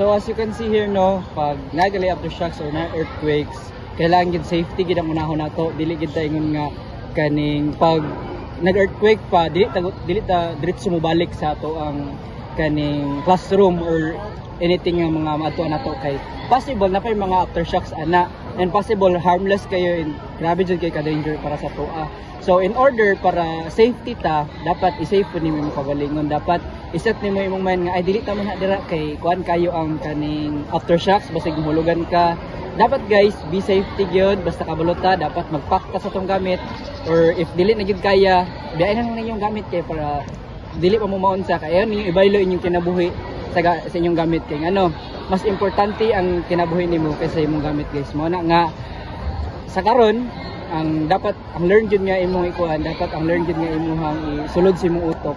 So as you can see here no, pag nagali aftershocks or na earthquakes, kailangan gid safety gid ang unahon nato. Dili gid ta ingon nga kaning pag nag-earthquake pa dili ta diretso mobalik sa ato ang kaning classroom or anything nga mga maatuan nato kay possible na pay mga aftershocks ana and possible harmless kayo and grabe jud kay ka danger para sa toa. So in order para safety ta, dapat i-safe po nimo imong kagalingon, dapat iset nimo imong mind nga ay dili ta man dira kay kuan kayo ang kaning aftershocks basig mahulugan ka. Dapat guys, be safety gyud basta kabalo ta, dapat mag-pack ta sa tong gamit or if dili na gyud kaya, biyanan na inyong gamit kay para dili pa mo maunsa kay ayon ibaylo inyong kinabuhi sa inyong gamit kay ano, mas importante ang kinabuhi nimo kaysa imong gamit guys. Mo na nga sa karon ang dapat ang learn jud nga imong ikuan, dapat ang learn jud nga imong isulod sa imong utok.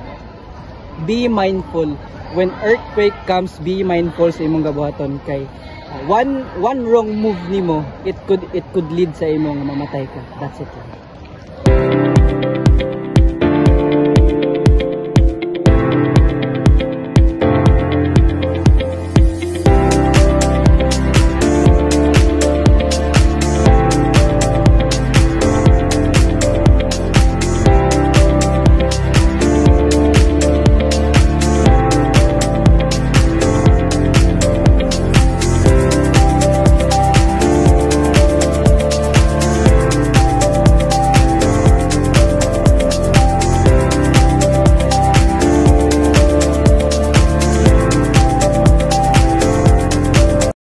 Be mindful when earthquake comes, be mindful sa imong gabuhaton kay one wrong move nimo it could lead sa imong mamatay ka. That's it.